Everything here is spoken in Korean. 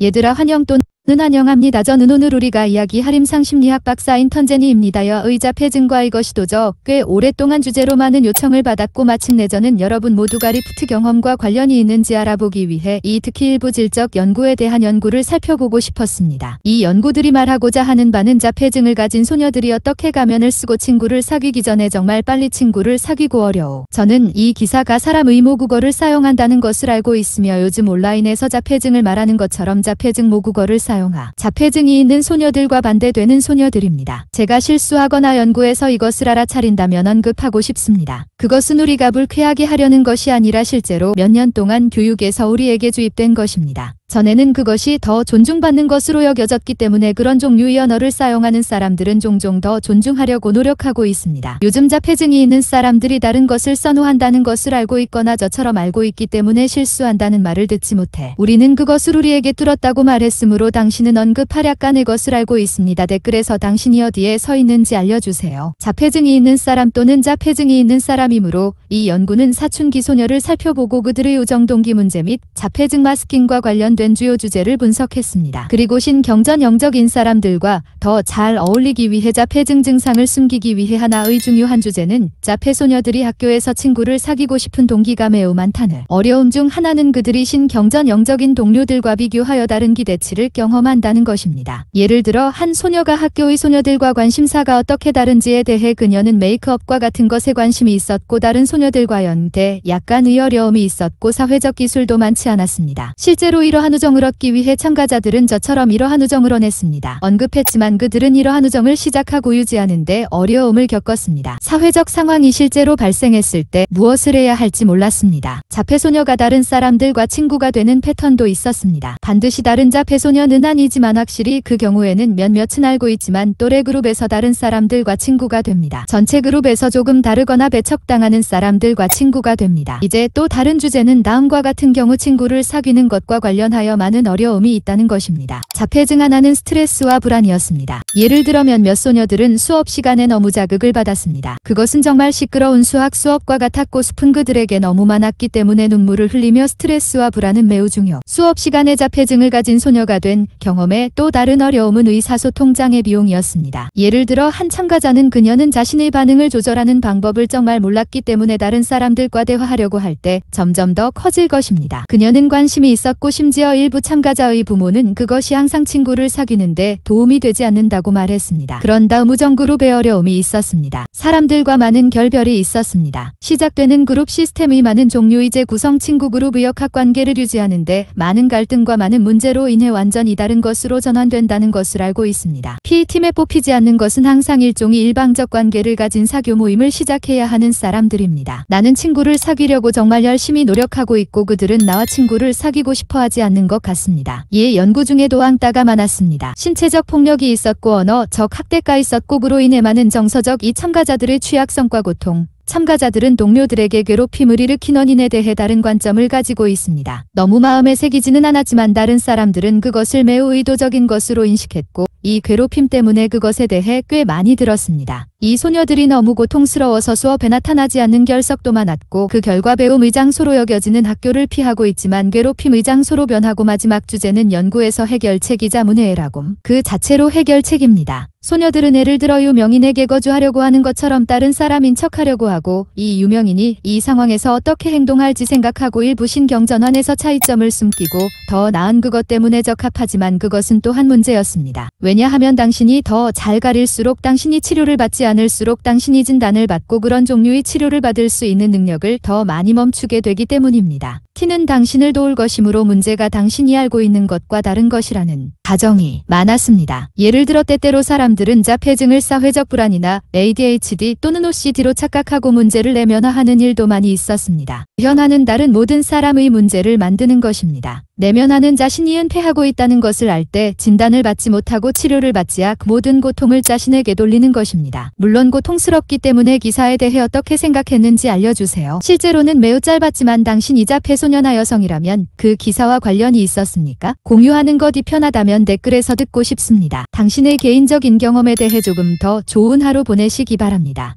얘들아 환영 또는 환영합니다. 저는 오늘 우리가 이야기할 임상심리학 박사인 턴제니입니다요. 자폐증과 이것이 도저 꽤 오랫동안 주제로 많은 요청을 받았고 마침내 저는 여러분 모두가 리프트 경험과 관련이 있는지 알아보기 위해 특히 일부 질적 연구에 대한 연구를 살펴보고 싶었습니다. 이 연구들이 말하고자 하는 바는 자폐증을 가진 소녀들이 어떻게 가면을 쓰고 친구를 사귀기 전에 정말 빨리 친구를 사귀고 어려워. 저는 이 기사가 사람 의모국어를 사용한다는 것을 알고 있으며 요즘 온라인에서 자폐증을 말하는 것처럼 자폐증 모국어를 자폐증이 있는 소녀들과 반대되는 소녀들입니다. 제가 실수하거나 연구해서 이것을 알아차린다면 언급하고 싶습니다. 그것은 우리가 불쾌하게 하려는 것이 아니라 실제로 몇 년 동안 교육에서 우리에게 주입된 것입니다. 전에는 그것이 더 존중받는 것으로 여겨졌기 때문에 그런 종류의 언어를 사용하는 사람들은 종종 더 존중하려고 노력하고 있습니다. 요즘 자폐증이 있는 사람들이 다른 것을 선호한다는 것을 알고 있거나 저처럼 알고 있기 때문에 실수한다는 말을 듣지 못해 우리는 그것을 우리에게 뚫었다고 말했으므로 당신은 언급할 약간의 것을 알고 있습니다. 댓글에서 당신이 어디에 서 있는지 알려주세요. 자폐증이 있는 사람 또는 자폐증이 있는 사람이므로 이 연구는 사춘기 소녀를 살펴보고 그들의 우정 동기 문제 및 자폐증 마스킹과 관련된 주요 주제를 분석했습니다. 그리고 신경전형적인 사람들과 더 잘 어울리기 위해 자폐증 증상을 숨기기 위해 하나의 중요한 주제는 자폐 소녀들이 학교에서 친구를 사귀고 싶은 동기가 매우 많다는 어려움 중 하나는 그들이 신경전형적인 동료들과 비교하여 다른 기대치를 경험한다는 것입니다. 예를 들어 한 소녀가 학교의 소녀들과 관심사가 어떻게 다른지에 대해 그녀는 메이크업과 같은 것에 관심이 있었고 다른 소녀들과 연대 약간의 어려움이 있었고 사회적 기술도 많지 않았습니다. 실제로 이러한 우정을 얻기 위해 참가자들은 저처럼 이러한 우정을 원했습니다. 언급했지만 그들은 이러한 우정을 시작하고 유지하는데 어려움을 겪었습니다. 사회적 상황이 실제로 발생했을 때 무엇을 해야 할지 몰랐습니다. 자폐소녀가 다른 사람들과 친구가 되는 패턴도 있었습니다. 반드시 다른 자폐소녀는 아니지만 확실히 그 경우에는 몇몇은 알고 있지만 또래 그룹에서 다른 사람들과 친구가 됩니다. 전체 그룹에서 조금 다르거나 배척당하는 사람들과 친구가 됩니다. 이제 또 다른 주제는 다음과 같은 경우 친구를 사귀는 것과 관련하여 많은 어려움이 있다는 것입니다. 자폐증 하나는 스트레스와 불안이었습니다. 예를 들어 몇몇 소녀들은 수업 시간에 너무 자극을 받았습니다. 그것은 정말 시끄러운 수학 수업과 같았고 숲은 그들에게 너무 많았기 때문에 눈물을 흘리며 스트레스와 불안은 매우 중요. 수업 시간에 자폐증을 가진 소녀가 된 경험에 또 다른 어려움은 의사소통장애 비용이었습니다. 예를 들어 한 참가자는 그녀는 자신의 반응을 조절하는 방법을 정말 몰랐기 때문에 다른 사람들과 대화하려고 할 때 점점 더 커질 것입니다. 그녀는 관심이 있었고 심지어 일부 참가자의 부모는 그것이 항상 친구를 사귀는데 도움이 되지 않는다고 말했습니다. 그런 다음 우정그룹의 어려움이 있었습니다. 사람들과 많은 결별이 있었습니다. 시작되는 그룹 시스템의 많은 종류의 재구성 친구 그룹의 역학관계를 유지하는데 많은 갈등과 많은 문제로 인해 완전히 다른 것으로 전환된다는 것을 알고 있습니다. P팀에 뽑히지 않는 것은 항상 일종의 일방적 관계를 가진 사교 모임을 시작해야 하는 사람들입니다. 나는 친구를 사귀려고 정말 열심히 노력하고 있고 그들은 나와 친구를 사귀고 싶어 하지 않는 것 같습니다. 이 연구 중에도 왕따가 많았습니다. 신체적 폭력이 있었고 언어적 학대가 있었고 그로 인해 많은 정서적 참가자들의 취약성과 고통, 참가자들은 동료들에게 괴롭힘을 일으킨 원인에 대해 다른 관점을 가지고 있습니다. 너무 마음에 새기지는 않았지만 다른 사람들은 그것을 매우 의도적인 것으로 인식했고 이 괴롭힘 때문에 그것에 대해 꽤 많이 들었습니다. 이 소녀들이 너무 고통스러워서 수업에 나타나지 않는 결석도 많았고 그 결과 배움의 장소로 여겨지는 학교를 피하고 있지만 괴롭힘의 장소로 변하고 마지막 주제는 연구에서 해결책이자 문해애라곰 그 자체로 해결책입니다. 소녀들은 예를 들어 유명인에게 거주하려고 하는 것처럼 다른 사람인 척하려고 하고 이 유명인이 이 상황에서 어떻게 행동할지 생각하고 일부 신경전환에서 차이점을 숨기고 더 나은 그것 때문에 적합하지만 그것은 또한 문제였습니다. 왜냐하면 당신이 더 잘 가릴수록 당신이 치료를 받지 않을수록 당신이 진단을 받고 그런 종류의 치료를 받을 수 있는 능력을 더 많이 멈추게 되기 때문입니다. T는 당신을 도울 것이므로 문제가 당신이 알고 있는 것과 다른 것이라는 가정이 많았습니다. 예를 들어 때때로 사람들은 자폐증을 사회적 불안이나 ADHD 또는 OCD로 착각하고 문제를 내면화하는 일도 많이 있었습니다. 현화는 다른 모든 사람의 문제를 만드는 것입니다. 내면화는 자신이 은폐하고 있다는 것을 알 때 진단을 받지 못하고 치료를 받지 않고 모든 고통을 자신에게 돌리는 것입니다. 물론 고통스럽기 때문에 기사에 대해 어떻게 생각했는지 알려주세요. 실제로는 매우 짧았지만 당신이 자폐소녀나 여성이라면 그 기사와 관련이 있었습니까? 공유하는 것이 편하다면 댓글에서 듣고 싶습니다. 당신의 개인적인 경험에 대해 조금 더 좋은 하루 보내시기 바랍니다.